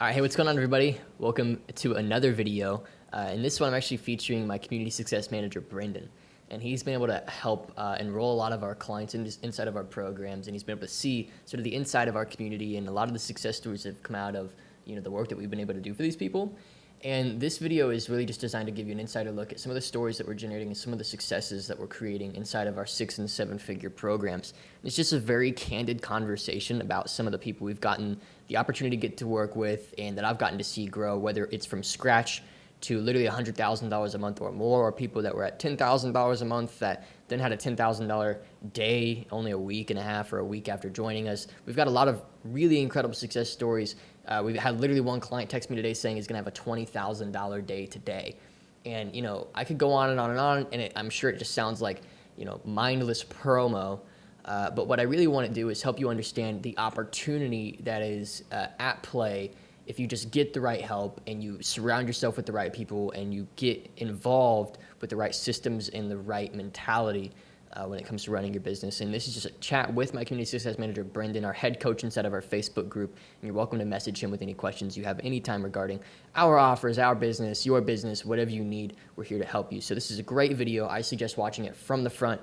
All right, hey, what's going on, everybody? Welcome to another video. In this one, I'm actually featuring my community success manager, Brendan, and he's been able to help enroll a lot of our clients inside of our programs, and he's been able to see sort of the inside of our community and a lot of the success stories that have come out of the work that we've been able to do for these people. And this video is really just designed to give you an insider look at some of the stories that we're generating and some of the successes that we're creating inside of our 6- and 7-figure programs. It's just a very candid conversation about some of the people we've gotten the opportunity to get to work with and that I've gotten to see grow, whether it's from scratch to literally $100,000 a month or more, or people that were at $10,000 a month that then had a $10,000 day only a week and a half or a week after joining us. We've got a lot of really incredible success stories. We've had literally one client text me today saying he's going to have a $20,000 day today. And, I could go on and on and on, and I'm sure it just sounds like, mindless promo. But what I really want to do is help you understand the opportunity that is at play if you just get the right help and you surround yourself with the right people and you get involved with the right systems and the right mentality when it comes to running your business. And this is just a chat with my community success manager, Brendan, our head coach inside of our Facebook group. And you're welcome to message him with any questions you have anytime regarding our offers, our business, your business, whatever you need. We're here to help you. So this is a great video. I suggest watching it from the front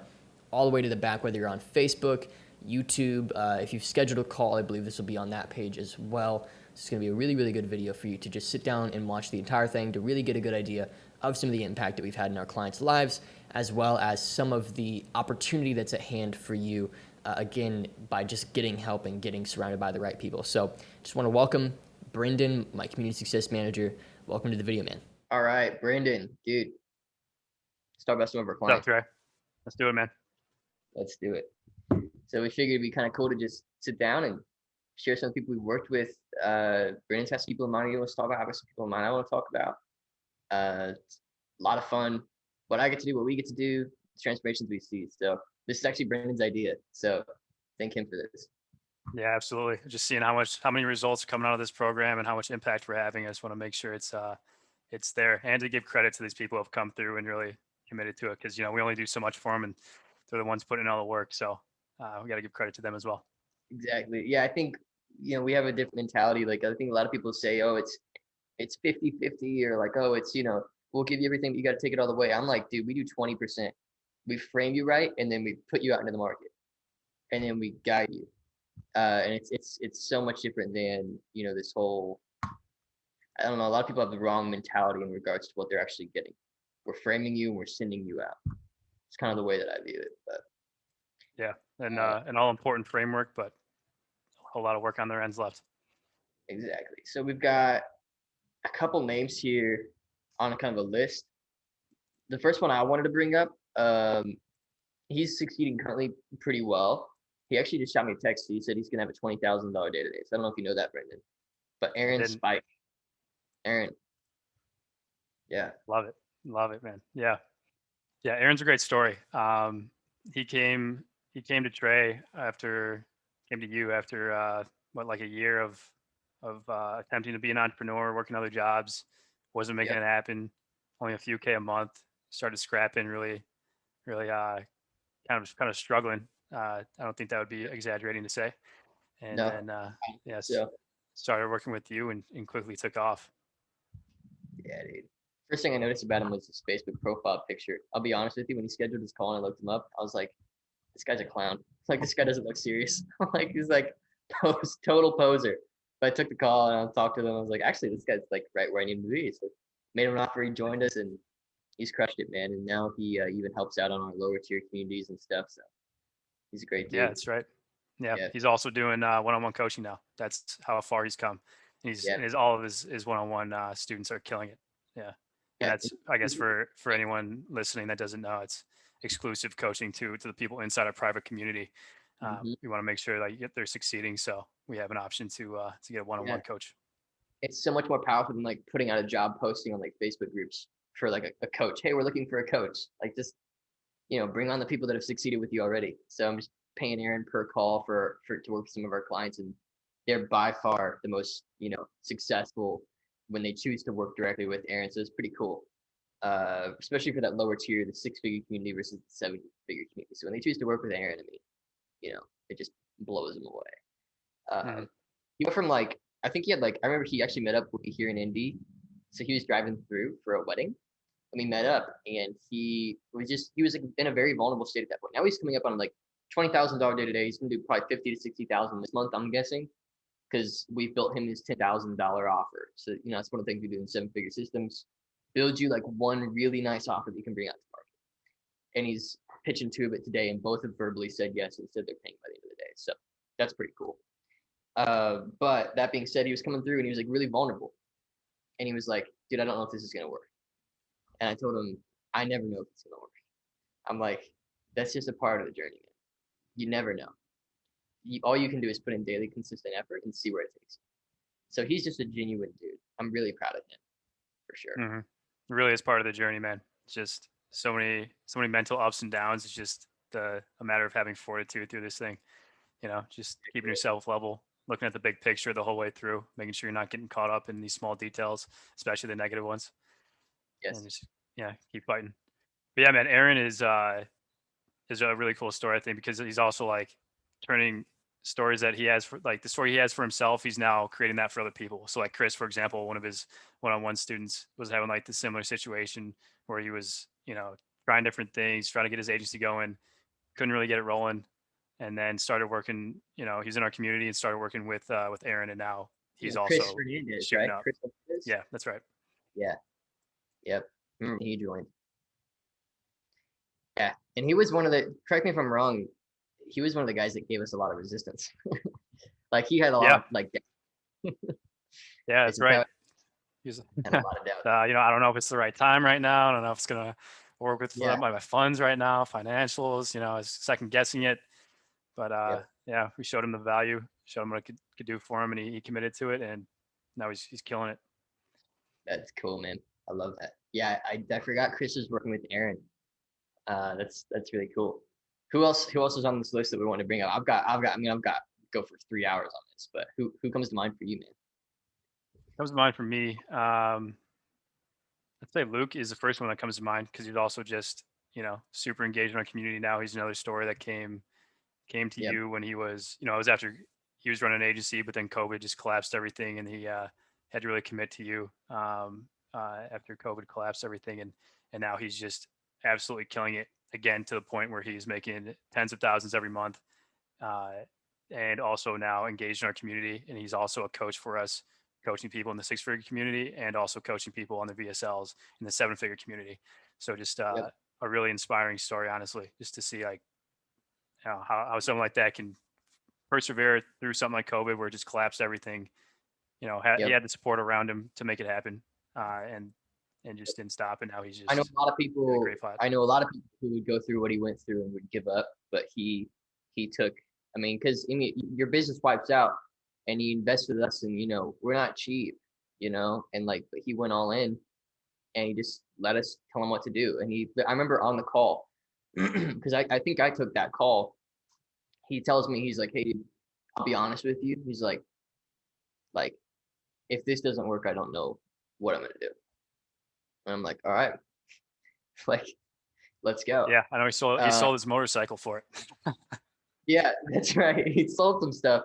all the way to the back, whether you're on Facebook, YouTube. If you've scheduled a call, I believe this will be on that page as well. It's going to be a really, really good video for you to just sit down and watch the entire thing to really get a good idea of some of the impact that we've had in our clients' lives, as well as some of the opportunity that's at hand for you, again, by just getting help and getting surrounded by the right people. So just want to welcome Brendan, my community success manager. Welcome to the video, man. All right, Brendan, dude, let's talk about some of our What's up, clients. Trey? Let's do it, man. Let's do it. So we figured it'd be kind of cool to just sit down and share some people we worked with. Brandon's got some people in mind he wants to talk about. I've got some people in mind I want to talk about. It's a lot of fun. What I get to do, what we get to do, transformations we see. So this is actually Brandon's idea. So thank him for this. Yeah, absolutely. Just seeing how many results are coming out of this program and how much impact we're having. I just want to make sure it's there, and to give credit to these people who have come through and really committed to it, because we only do so much for them, and they're the ones putting in all the work. So we got to give credit to them as well. Exactly. Yeah, I think we have a different mentality. Like I think a lot of people say, oh, it's 50-50, or like, oh, it's we'll give you everything, but you got to take it all the way. I'm like, dude, we do 20%. We frame you right, and then we put you out into the market, and then we guide you. And it's so much different than this whole, I don't know, a lot of people have the wrong mentality in regards to what they're actually getting. We're framing you and we're sending you out. It's kind of the way that I view it. But Yeah, and an all important framework, but a whole lot of work on their ends left. exactly. So we've got a couple names here on a kind of a list. The first one I wanted to bring up, he's succeeding currently pretty well. He actually just shot me a text. He said he's gonna have a $20,000 day today. So I don't know if you know that, Brendan. But I Aaron didn't. Spike, Aaron, yeah, Love it, man. Yeah. Aaron's a great story. He came to Trey came to you after like a year of attempting to be an entrepreneur, working other jobs, wasn't making yep, it happen. Only a few K a month. Started scrapping, really kind of struggling. I don't think that would be exaggerating to say. And no, then yes, so started working with you and quickly took off. yeah, dude. First thing I noticed about him was his Facebook profile picture. I'll be honest with you, when he scheduled his call and I looked him up, I was like, this guy's a clown. Like this guy doesn't look serious. Like he's like total poser. But I took the call and I talked to him. I was like, actually, this guy's like right where I need him to be. So made him an offer. He joined us and he's crushed it, man. And now he even helps out on our lower tier communities and stuff. So he's a great Yeah, dude. that's right. Yeah, Yeah, he's also doing one-on-one coaching now. That's how far he's come. yeah, All of his one-on-one students are killing it. Yeah, and yeah. that's, I guess, for anyone listening that doesn't know, it's exclusive coaching to the people inside our private community. Mm-hmm. We want to make sure that they're succeeding, so we have an option to get a Yeah. one-on-one coach. It's so much more powerful than like putting out a job posting on like Facebook groups for like a coach. Hey, we're looking for a coach. Like just bring on the people that have succeeded with you already. So I'm just paying Aaron per call for to work with some of our clients, and they're by far the most successful when they choose to work directly with Aaron. So it's pretty cool, especially for that lower tier, the 6-figure community versus the 7-figure community. So when they choose to work with Aaron, I mean, it just blows them away. Hmm. You went from like I think he had like, I remember he actually met up with me here in Indy. So he was driving through for a wedding and we met up and he was like, in a very vulnerable state at that point. Now he's coming up on like $20,000 day to day. He's going to do probably 50 to 60,000 this month, I'm guessing, because we built him his $10,000 offer. So, that's one of the things we do in 7-figure systems. Build you like one really nice offer that you can bring out to market. And he's pitching 2 of it today, and both have verbally said yes and said they're paying by the end of the day. So that's pretty cool. But that being said, he was coming through and he was like really vulnerable. And he was like, dude, I don't know if this is going to work. And I told him, I never know if it's going to work. I'm like, that's just a part of the journey, man. You never know. All you can do is put in daily consistent effort and see where it takes you. So he's just a genuine dude. I'm really proud of him for sure. Mm-hmm. It really is part of the journey, man. It's just so many mental ups and downs. It's just a matter of having fortitude through this thing. Just keeping yourself level, looking at the big picture the whole way through, making sure you're not getting caught up in these small details, especially the negative ones. Yes. And just keep fighting. But yeah, man, Aaron is a really cool story, I think, because he's also like turning stories that he has for like the story he has for himself. He's now creating that for other people. So like Chris, for example, one of his one-on-one students was having like the similar situation where he was, trying different things, trying to get his agency going, couldn't really get it rolling, and then started working. He's in our community and started working with Aaron, and now he's Yeah, Chris also Fernandez, shooting right? up. Chris Fernandez? Yeah, that's right. Yeah. Yep. He joined. Yeah. And he was one of the, correct me if I'm wrong, he was one of the guys that gave us a lot of resistance. Like he had a lot Yeah, of like, yeah, is that's it right. that? He's, And a lot of doubt. I don't know if it's the right time right now. I don't know if it's gonna work with Yeah. my funds right now, financials. I was second guessing it, but Yep. yeah, we showed him the value, showed him what I could do for him, and he committed to it, and now he's killing it. That's cool, man. I love that. Yeah, I forgot Chris was working with Aaron. That's really cool. Who else is on this list that we want to bring up? I've got go for 3 hours on this, but who comes to mind for you, man? Comes to mind for me. I'd say Luke is the first one that comes to mind because he's also just super engaged in our community now. He's another story that came to Yep. you when he was, it was after he was running an agency, but then COVID just collapsed everything, and he had to really commit to you after COVID collapsed everything, and now he's just absolutely killing it again to the point where he's making tens of thousands every month, uh, and also now engaged in our community, and he's also a coach for us, coaching people in the 6-figure community and also coaching people on the VSLs in the 7-figure community. So just Yep. a really inspiring story, honestly, just to see like how someone like that can persevere through something like COVID where it just collapsed everything. He Yep. had the support around him to make it happen, and just didn't stop. And now he's I know just a lot of in a people. great spot. I know a lot of people who would go through what he went through and would give up, but he took. I mean, because your business wipes out, and he invested with us, and we're not cheap, and like, but he went all in, and he just let us tell him what to do. And I remember on the call, because I think I took that call. He tells me, he's like, hey, dude, I'll be honest with you. He's like, if this doesn't work, I don't know what I'm gonna do. And I'm like, all right, like, let's go. Yeah, I know he Uh, sold his motorcycle for it. yeah, that's right. He sold some stuff,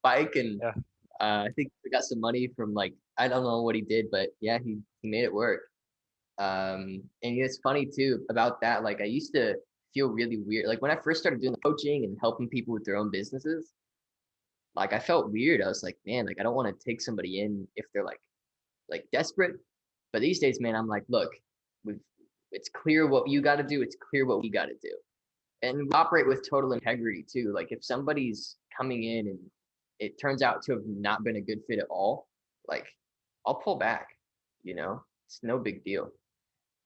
bike, and Yeah, I think we got some money from like, I don't know what he did, but yeah, he made it work. And it's funny too about that. Like I used to feel really weird. Like when I first started doing the coaching and helping people with their own businesses, like I felt weird. I was like, man, like I don't want to take somebody in if they're like desperate. But these days, man, I'm like, look, we've it's clear what you got to do. It's clear what we got to do, and we operate with total integrity too. Like if somebody's coming in and it turns out to have not been a good fit at all, like I'll pull back. It's no big deal.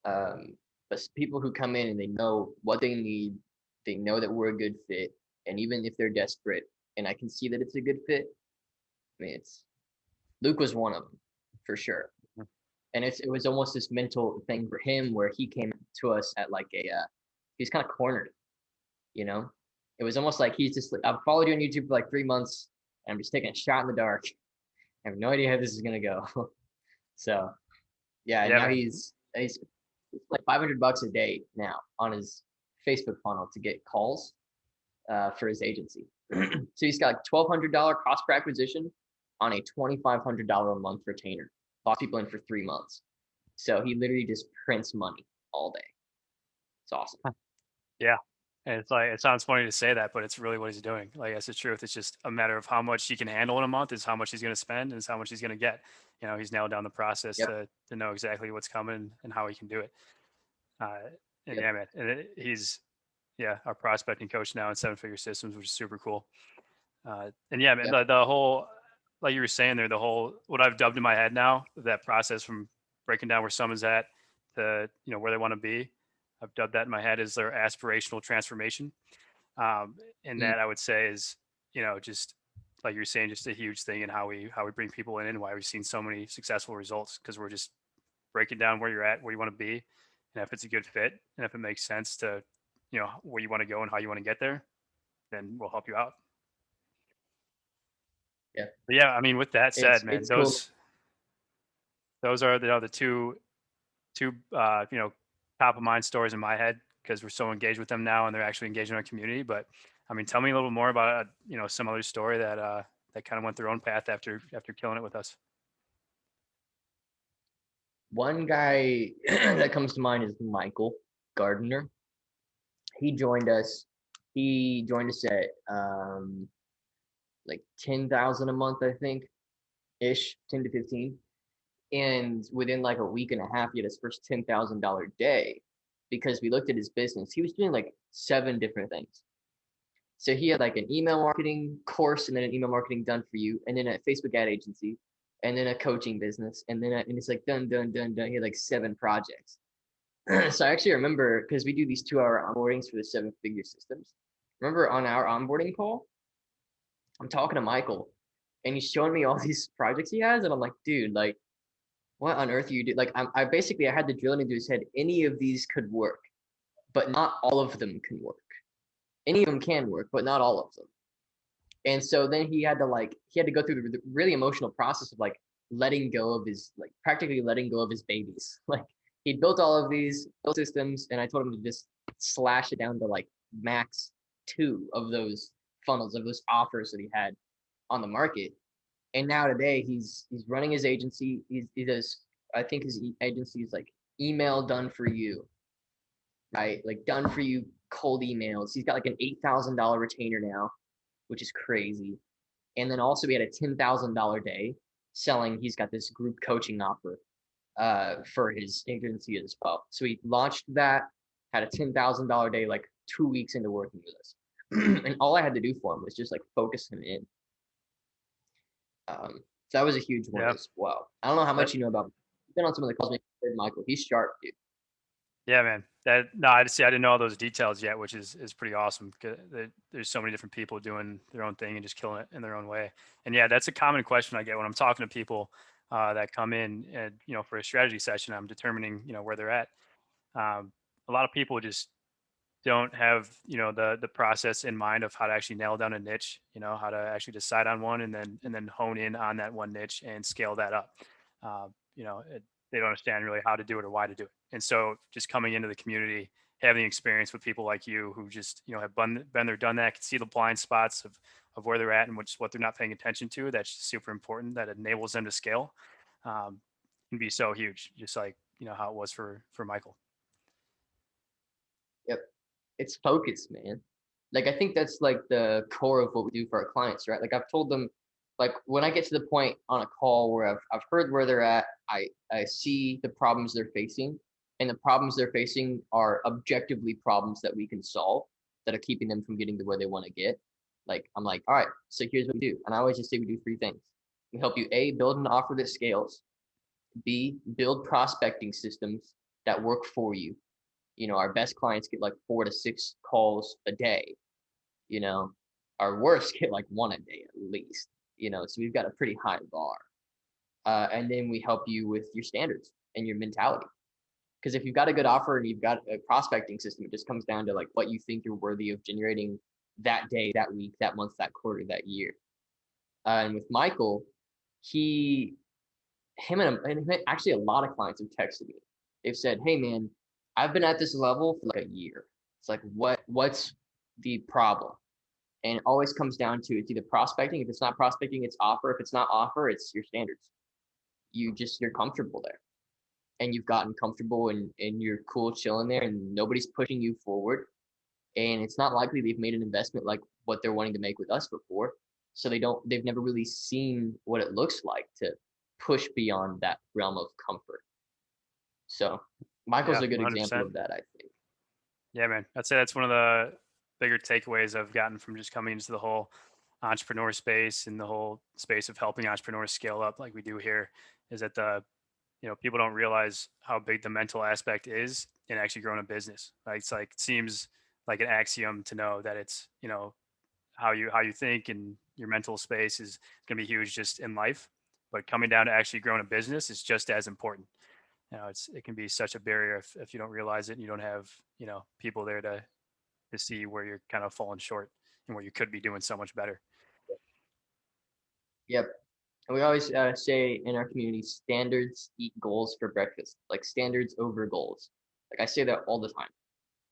But people who come in and they know what they need, they know that we're a good fit, and even if they're desperate, and I can see that it's a good fit. I mean, it's Luke was one of them for sure, and it was almost this mental thing for him where he came to us at like he's kind of cornered, you know. It was almost like he's just like, I've followed you on YouTube for like 3 months, and I'm just taking a shot in the dark. I have no idea how this is gonna go. So yeah, and yeah, now man. he's like $500 a day now on his Facebook funnel to get calls for his agency. So he's got like $1,200 cost per acquisition, on a $2,500 a month retainer. Locks people in for 3 months. So he literally just prints money all day. It's awesome. Yeah. And it's like, it sounds funny to say that, but it's really what he's doing. Like, that's the truth. It's just a matter of how much he can handle in a month is how much he's going to spend and is how much he's going to get. He's nailed down the process Yep. to know exactly what's coming and how he can do it. Uh, and Yep. yeah, man, and he's, yeah, our prospecting coach now in seven figure systems, which is super cool. And yeah, man, Yep. the whole, like you were saying there, the whole, what I've dubbed in my head now, that process from breaking down where someone's at to, where they want to be. I've dubbed that in my head as their aspirational transformation. And Mm, that I would say is, just like you're saying, just a huge thing in how we bring people in and why we've seen so many successful results, because we're just breaking down where you're at, where you want to be, and if it's a good fit, and if it makes sense to, where you want to go and how you want to get there, then we'll help you out. yeah. But yeah, I mean, with that said, man, It's cool. those are the two top of mind stories in my head, because we're so engaged with them now and they're actually engaged in our community. But I mean, tell me a little more about some other story that kind of went their own path after killing it with us. One guy that comes to mind is Michael Gardner. He joined us. He joined us at like 10,000 a month, I think, ish, 10 to 15. And within like a week and a half, he had his first $10,000 day because we looked at his business. He was doing like 7 different things. So he had like an email marketing course, and then an email marketing done for you, and then a Facebook ad agency, and then a coaching business, and and it's like done, done, done, done. He had like 7 projects. So I actually remember, because we do these 2-hour onboardings for the 7-figure systems. Remember on our onboarding call, I'm talking to Michael, and he's showing me all these projects he has, and I'm like, dude, like, what on earth are you do? Like, I basically I had to drill into his head. Any of these could work, but not all of them can work. Any of them can work, but not all of them. And so then he had to go through the really emotional process of like letting go of his, like, practically letting go of his babies. Like, he built all of these systems, and I told him to just slash it down to like max 2 of those funnels, of those offers that he had on the market. And now today he's running his agency. He does, I think his agency is like email done for you, right? Like done for you cold emails. He's got like an $8,000 retainer now, which is crazy. And then also we had a $10,000 day selling. He's got this group coaching offer for his agency as well. So he launched that, had a $10,000 day like 2 weeks into working with us. And all I had to do for him was just like focus him in. So that was a huge one Yeah, as well. I don't know how that much you know about. You've been on some of the calls with Michael. He's sharp, dude. yeah, man. That no, I just see. I didn't know all those details yet, which is pretty awesome. 'Cause there's so many different people doing their own thing and just killing it in their own way. And yeah, that's a common question I get when I'm talking to people that come in and for a strategy session. I'm determining where they're at. Um, a lot of people just don't have the process in mind of how to actually nail down a niche, how to actually decide on one and then hone in on that one niche and scale that up. They don't understand really how to do it or why to do it. And so just coming into the community, having experience with people like you who just have been there, done that, can see the blind spots of where they're at and what they're not paying attention to, that's super important, that enables them to scale, can be so huge, just like how it was for Michael. Yep. It's focus, man. Like, I think that's like the core of what we do for our clients, right? Like, I've told them, like, when I get to the point on a call where I've heard where they're at, I see the problems they're facing, and the problems they're facing are objectively problems that we can solve, that are keeping them from getting to where they want to get. Like, I'm like, all right, so here's what we do. And I always just say we do 3 things. We help you, A, build an offer that scales. B, build prospecting systems that work for you. Our best clients get like 4 to 6 calls a day. you know our worst get like 1 a day at least. So we've got a pretty high bar. And then we help you with your standards and your mentality, because if you've got a good offer and you've got a prospecting system, it just comes down to like what you think you're worthy of generating that day, that week, that month, that quarter, that year. And with Michael, he him and actually a lot of clients have texted me. They've said, hey man, I've been at this level for like a year. It's like, what's the problem? And it always comes down to it's either prospecting. If it's not prospecting, it's offer. If it's not offer, it's your standards. You're comfortable there, and you've gotten comfortable, and you're cool chilling there, and nobody's pushing you forward. And it's not likely they've made an investment like what they're wanting to make with us before. So they've never really seen what it looks like to push beyond that realm of comfort. So Michael's Yeah, a good example 100%. of that, I think. Yeah, man. I'd say that's one of the bigger takeaways I've gotten from just coming into the whole entrepreneur space and the whole space of helping entrepreneurs scale up like we do here is that people don't realize how big the mental aspect is in actually growing a business. Like it's like it seems like an axiom to know that it's, how you think and your mental space is going to be huge just in life, but coming down to actually growing a business is just as important. It can be such a barrier if you don't realize it and you don't have, people there to see where you're kind of falling short and where you could be doing so much better. Yep. And we always say in our community, standards eat goals for breakfast, like standards over goals. Like I say that all the time.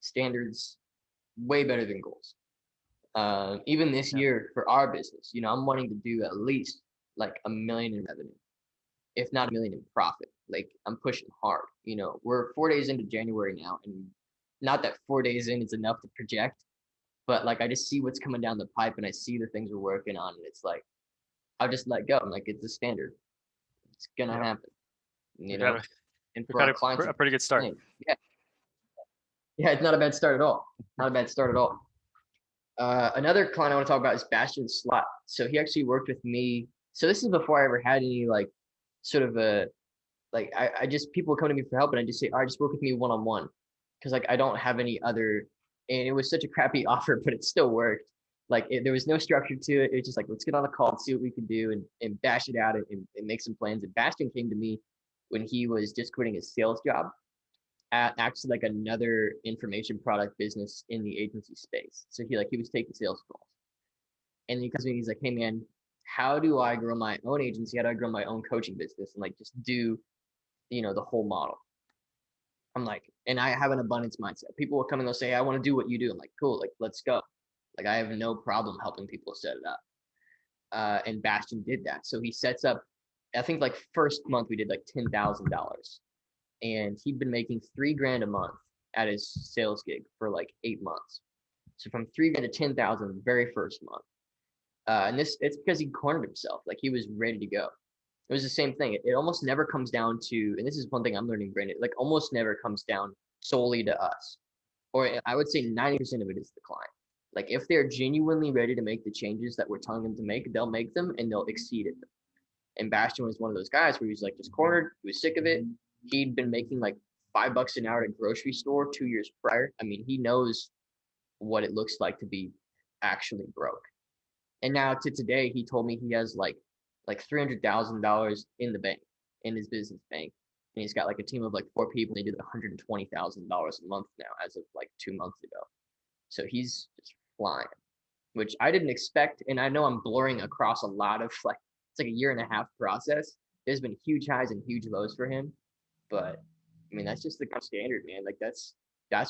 Standards way better than goals. Even this Yeah. year for our business, I'm wanting to do at least like 1 million in revenue, if not 1 million in profit. Like I'm pushing hard. We're 4 days into January now, and not that 4 days in is enough to project, but like I just see what's coming down the pipe and I see the things we're working on, and it's like I'll just let go. I'm like, it's a standard. It's gonna Yep. happen, We've had And we've for had our clients, a it's pretty good the start. same. Yeah, yeah, it's not a bad start at all. Not a bad start at all. Another client I want to talk about is Bastian Slot. So he actually worked with me. So this is before I ever had any like sort of a like I just people would come to me for help, and I just say, all right, just work with me one on one, because like I don't have any other. And it was such a crappy offer, but it still worked. Like there was no structure to it. It was just like let's get on a call and see what we can do, and bash it out, and make some plans. And Bastian came to me when he was just quitting his sales job at actually like another information product business in the agency space. So he was taking sales calls, and he comes to me and he's like, "Hey man, how do I grow my own agency? How do I grow my own coaching business and like just do the whole model?" I'm like, and I have an abundance mindset. People will come and they'll say, "I want to do what you do." I'm like, "Cool, like let's go." Like I have no problem helping people set it up. And Bastion did that. So he sets up. I think like first month we did like $10,000, and he'd been making 3 grand a month at his sales gig for like 8 months. So from 3 grand to 10,000 the very first month. And it's because he cornered himself. Like he was ready to go. It was the same thing. It almost never comes down to, and this is one thing I'm learning, Brandon, like almost never comes down solely to us. Or I would say 90% of it is the client. Like if they're genuinely ready to make the changes that we're telling them to make, they'll make them and they'll exceed it. And Bastion was one of those guys where he was like just cornered. He was sick of it. He'd been making like $5 an hour at a grocery store 2 years prior. I mean, he knows what it looks like to be actually broke. And now to today, he told me he has like $300,000 in the bank, in his business bank, and he's got like a team of like 4 people. They do $120,000 a month now, as of like 2 months ago. So he's just flying, which I didn't expect. And I know I'm blurring across a lot of like it's like a year and a half process. There's been huge highs and huge lows for him, but I mean that's just the kind of standard, man. Like that's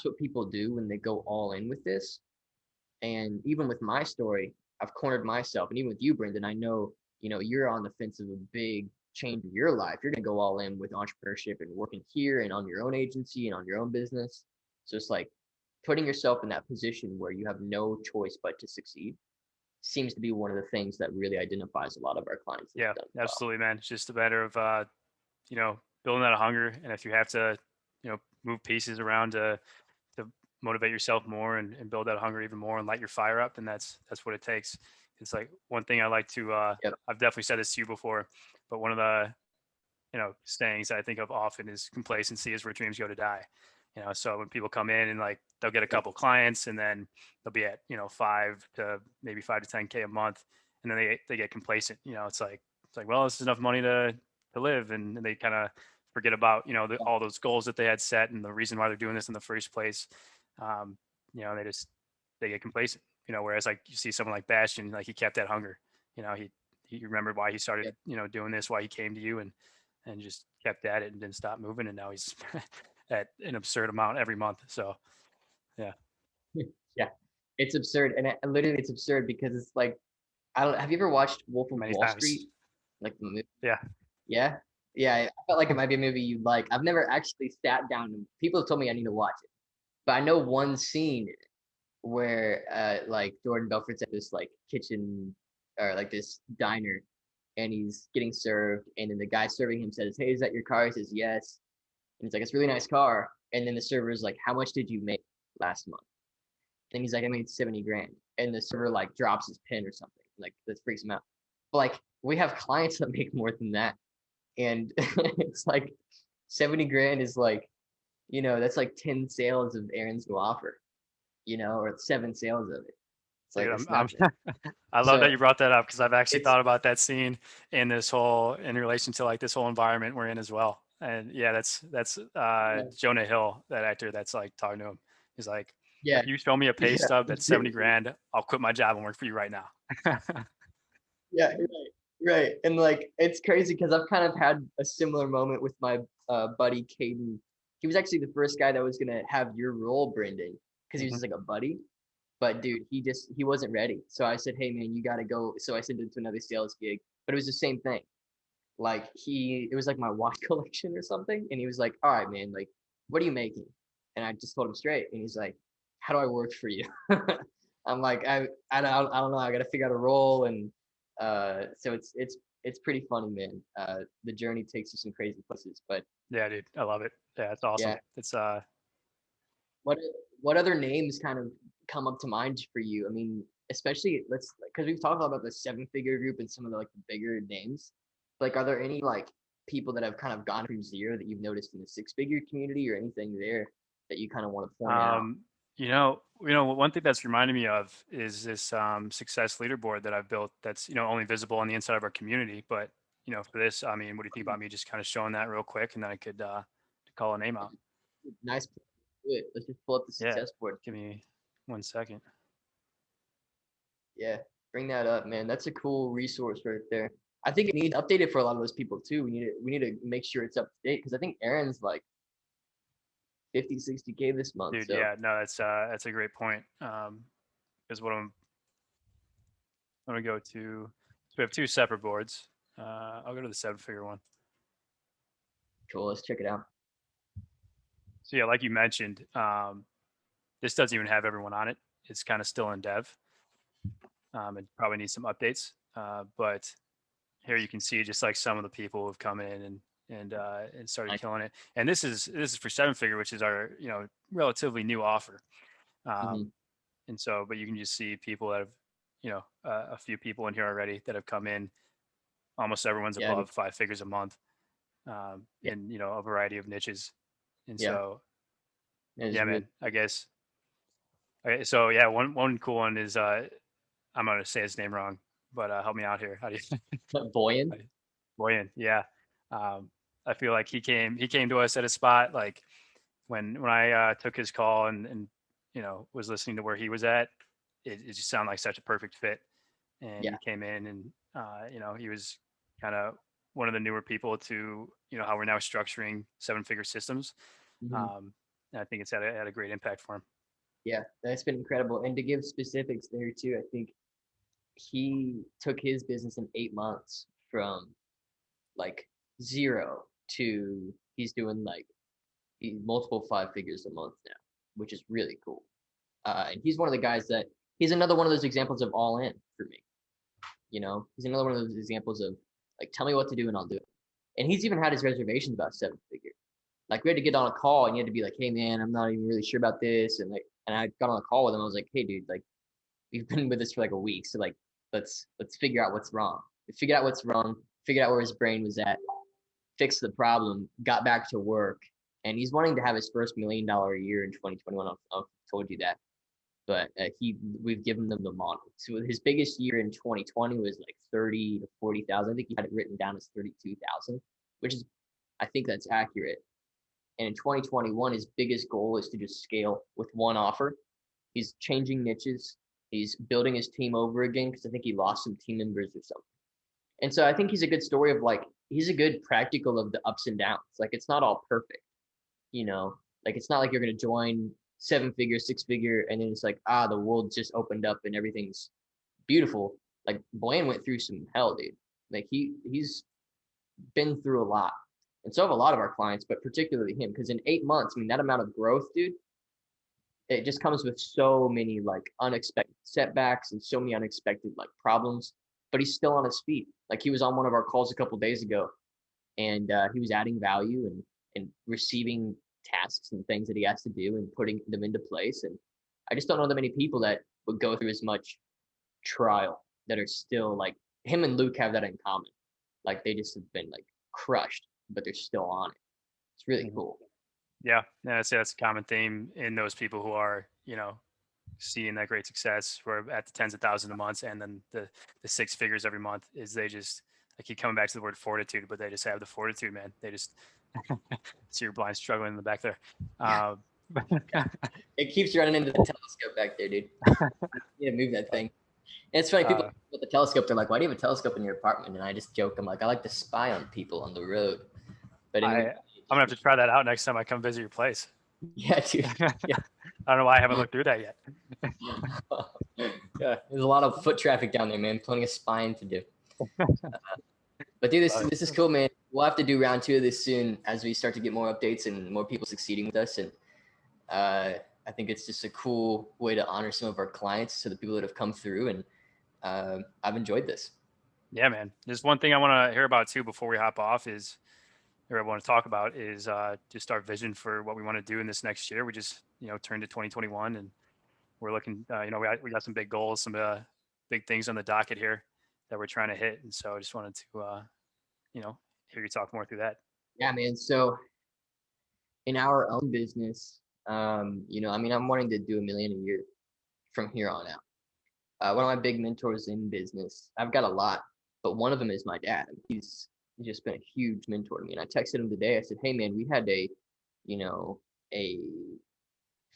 what people do when they go all in with this. And even with my story, I've cornered myself. And even with you, Brendan, I know, you're on the fence of a big change in your life. You're going to go all in with entrepreneurship and working here and on your own agency and on your own business. So it's like putting yourself in that position where you have no choice but to succeed seems to be one of the things that really identifies a lot of our clients that Yeah, have done well. absolutely, man. It's just a matter of building that hunger, and if you have to, move pieces around to motivate yourself more and build that hunger even more and light your fire up, then that's what it takes. It's like one thing I like to Yep. I've definitely said this to you before, but one of the sayings I think of often is complacency is where dreams go to die. So when people come in and like they'll get a Yep. couple clients and then they'll be at 5 to 10K a month, and then they get complacent. It's like, well, this is enough money to live, and they kind of forget about all those goals that they had set and the reason why they're doing this in the first place. um, they get complacent. Whereas like you see someone like Bastion, like he kept that hunger. He remembered why he started Yep. doing this, why he came to you, and just kept at it and didn't stop moving, and now he's at an absurd amount every month. So yeah. Yeah. It's absurd, and literally it's absurd because it's like I don't. Have you ever watched Wolf of many Wall Street? times. Like the movie? Yeah. Yeah, yeah. I felt like it might be a movie you'd like. I've never actually sat down and people have told me I need to watch it, but I know one scene where like Jordan Belfort's at this like kitchen or like this diner and he's getting served and then the guy serving him says, "Hey, is that your car?" He says, "Yes." And he's like, "It's a really nice car." And then the server is like, "How much did you make last month?" And he's like, "I made 70 grand." And the server like drops his pen or something. Like that freaks him out. But like we have clients that make more than that. And it's like 70 grand is like, that's like 10 sales of Aaron's new offer, or 7 sales of it. It's like Dude, it's I'm nothing. I love that So you brought that up because I've actually it's thought about that scene in relation to like this whole environment we're in as well. And yeah, that's yeah, Jonah Hill, that actor that's like talking to him. He's like, yeah, if you show me a pay yeah, stub that's 70 grand, I'll quit my job and work for you right now. yeah, right. And like it's crazy because I've kind of had a similar moment with my buddy Caden. He was actually the first guy that was gonna have your role, Brendan, because he was Mhm. just like a buddy. But dude, he wasn't ready. So I said, "Hey man, you gotta go." So I sent him to another sales gig, but it was the same thing. Like it was like my watch collection or something, and he was like, "All right, man, like, what are you making?" And I just told him straight, and he's like, "How do I work for you?" I'm like, I don't know. I got to figure out a role, and so it's pretty funny, man. The journey takes you some crazy places, but Yeah, dude, I love it. Yeah, it's awesome. yeah. It's What what other names kind of come up to mind for you? I mean, especially let's because we've talked about the 7-figure group and some of the like the bigger names. Like, are there any like people that have kind of gone from zero that you've noticed in the 6-figure community or anything there that you kind of want to point out? um, one thing that's reminded me of is this success leaderboard that I've built that's, only visible on the inside of our community. But, for this, I mean, what do you think about me just kind of showing that real quick and then I could call a name out? Nice. Good. Let's just pull up the Yeah. success board. Give me 1 second. Yeah, bring that up, man. That's a cool resource right there. I think it needs updated for a lot of those people too. We need to make sure it's up to date because I think Aaron's like 50, 60K this month. Dude, So yeah, no, that's a great point. Because I'm gonna go to, so we have two separate boards. I'll go to the 7-figure one. cool. Let's check it out. So yeah, like you mentioned, this doesn't even have everyone on it. It's kind of still in dev. It probably needs some updates. But here you can see just like some of the people who've come in and started Nice. killing it. And this is for 7-figure, which is our relatively new offer. Mhm. And so, but you can just see people that have, a few people in here already that have come in. Almost everyone's Yeah, dude. above 5 figures a month, Yeah, in a variety of niches. And yeah. so, That is yeah, really man, I guess. Okay, so yeah, one cool one is I'm gonna say his name wrong, but help me out here. How do you? Boyan. how do you- Boyan, yeah. Um, I feel like he came to us at a spot like when I took his call and was listening to where he was at. It just sounded like such a perfect fit, and Yeah. he came in and he was kind of one of the newer people to how we're now structuring 7-figure systems. Mhm. Um, and I think it's had a great impact for him. Yeah, that's been incredible. And to give specifics there too, I think he took his business in 8 months from like zero to he's doing like multiple 5 figures a month now, which is really cool. And he's one of the guys that he's another one of those examples of all in for me. He's another one of those examples of like, tell me what to do and I'll do it. And he's even had his reservations about 7 figure. Like we had to get on a call and you had to be like, hey man, I'm not even really sure about this. And I got on a call with him. I was like, hey dude, like we've been with this for like a week. So like let's figure out what's wrong. We figured out what's wrong, figured out where his brain was at, fixed the problem, got back to work. And he's wanting to have his first $1 million a year in 2021. I've told you that. But we've given them the model. So his biggest year in 2020 was like 30 to 40,000. I think he had it written down as 32,000, which is, I think that's accurate. And in 2021, his biggest goal is to just scale with one offer. He's changing niches. He's building his team over again because I think he lost some team members or something. And so I think he's a good story of like, he's a good practical of the ups and downs. Like it's not all perfect, you know, like it's not like you're going to join 7-figure, 6-figure, and then it's like, the world just opened up and everything's beautiful. Like Blaine went through some hell, dude. Like he's been through a lot. And so have a lot of our clients, but particularly him, because in 8 months, I mean, that amount of growth, dude, it just comes with so many like unexpected setbacks and so many unexpected like problems. But he's still on his feet. Like he was on one of our calls a couple days ago, and he was adding value and receiving tasks and things that he has to do and putting them into place. And I just don't know that many people that would go through as much trial that are still like him and Luke have that in common. Like they just have been like crushed, but they're still on it. It's really cool. Yeah, I'd say that's a common theme in those people who are, seeing that great success, who are at the tens of thousands of months, and then the 6 figures every month. Is they just, I keep coming back to the word fortitude, but they just have the fortitude, man. They just see your blind struggling in the back there. It keeps running into the telescope back there, dude. You need to move that thing. And it's funny, people with the telescope, they're like, "Why do you have a telescope in your apartment?" And I just joke, I'm like, "I like to spy on people on the road." But I'm gonna have to try that out next time I come visit your place. Yeah, dude. Yeah. I don't know why I haven't looked through that yet. Yeah, there's a lot of foot traffic down there, man. Plenty of spying to do. But dude, this is cool, man. We'll have to do round 2 of this soon as we start to get more updates and more people succeeding with us. And I think it's just a cool way to honor some of our clients, to the people that have come through. And I've enjoyed this. Yeah, man. There's one thing I want to hear about too before we hop off or I want to talk about is just our vision for what we want to do in this next year. We just, turned to 2021 and we're looking, we got some big goals, some big things on the docket here that we're trying to hit. And so I just wanted to, hear you talk more through that. Yeah, man. So in our own business, I'm wanting to do $1 million a year from here on out. One of my big mentors in business, I've got a lot, but one of them is my dad. He's just been a huge mentor to me. And I texted him today. I said, "Hey man, we had a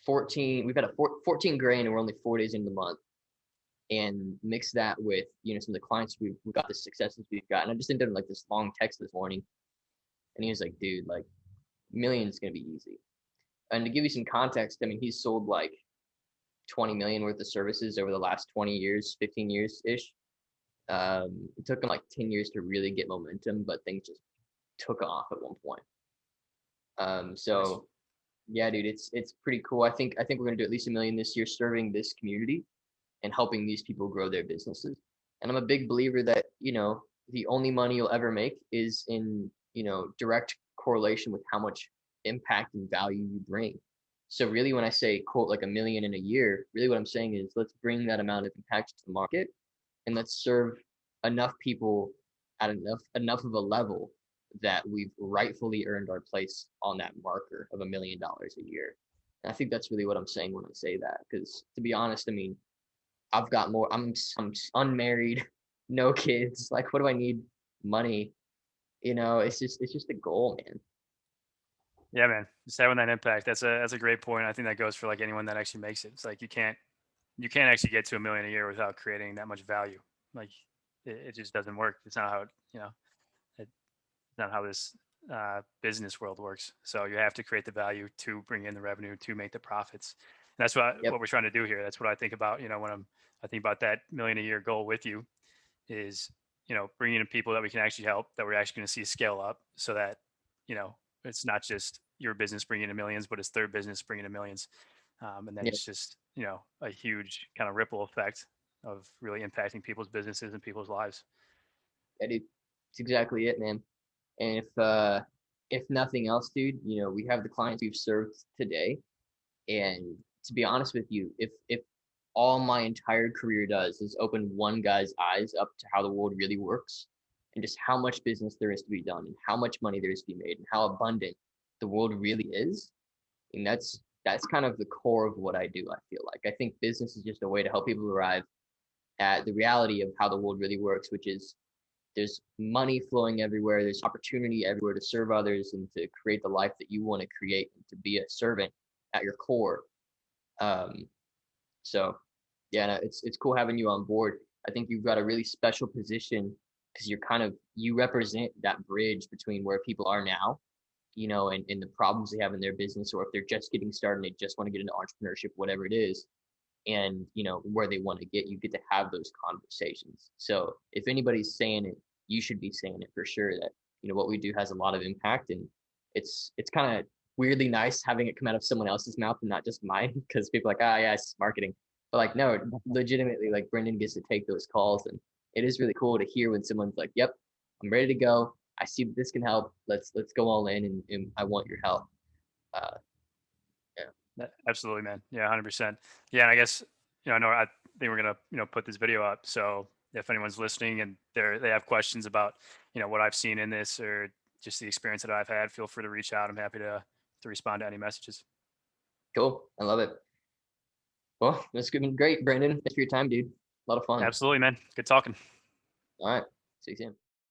14 grand and we're only 4 days into the month. And mix that with, some of the clients we've got, the successes we've got." And I just sent him like this long text this morning. And he was like, "Dude, like $1 million is going to be easy." And to give you some context, I mean, he's sold like 20 million worth of services over the last 20 years, 15 years ish. It took him like 10 years to really get momentum, but things just took off at one point. So yeah, dude, it's pretty cool. I think we're gonna do at least $1 million this year serving this community and helping these people grow their businesses. And I'm a big believer that, the only money you'll ever make is in, direct correlation with how much impact and value you bring. So really, when I say quote like $1 million in a year, really what I'm saying is let's bring that amount of impact to the market and let's serve enough people at enough of a level that we've rightfully earned our place on that marker of $1 million a year. And I think that's really what I'm saying when I say that, because to be honest, I mean, I've got more. I'm unmarried, no kids. Like, what do I need money? It's just a goal, man. Yeah, man. Just having that impact. That's a great point. I think that goes for like anyone that actually makes it. It's like you can't actually get to $1 million a year without creating that much value. Like it just doesn't work. It's not how it's not how this business world works. So you have to create the value to bring in the revenue to make the profits. And that's what we're trying to do here. That's what I think about. When I think about that $1 million a year goal with you is, bringing in people that we can actually help, that we're actually going to see scale up, so that it's not just your business bringing in millions, but it's their business bringing in millions. And then it's just, a huge kind of ripple effect of really impacting people's businesses and people's lives. Yeah, dude, it's exactly it, man. And if nothing else, dude, we have the clients we've served today. And to be honest with you, if all my entire career does is open one guy's eyes up to how the world really works and just how much business there is to be done and how much money there is to be made and how abundant the world really is, and that's kind of the core of what I do. I feel like I think business is just a way to help people arrive at the reality of how the world really works, which is there's money flowing everywhere, there's opportunity everywhere to serve others and to create the life that you want to create and to be a servant at your core. So yeah, no, it's cool having you on board. I think you've got a really special position because you represent that bridge between where people are now and the problems they have in their business, or if they're just getting started and they just want to get into entrepreneurship, whatever it is, and where they want to get, you get to have those conversations. So if anybody's saying it, you should be saying it for sure, that what we do has a lot of impact. And it's kind of weirdly nice having it come out of someone else's mouth and not just mine, because people are like, ah, yeah, it's marketing. But like, no, legitimately, like Brendan gets to take those calls, and it is really cool to hear when someone's like, yep, I'm ready to go, I see that this can help, let's go all in, and I want your help. uh yeah. Absolutely, man. Yeah, 100%. Yeah, and I guess I know I think we're gonna put this video up. So if anyone's listening and they have questions about what I've seen in this or just the experience that I've had, feel free to reach out. I'm happy to respond to any messages. Cool, I love it. Well, this has been great, Brendan. Thanks for your time, dude. A lot of fun. Absolutely, man. Good talking. All right, see you soon.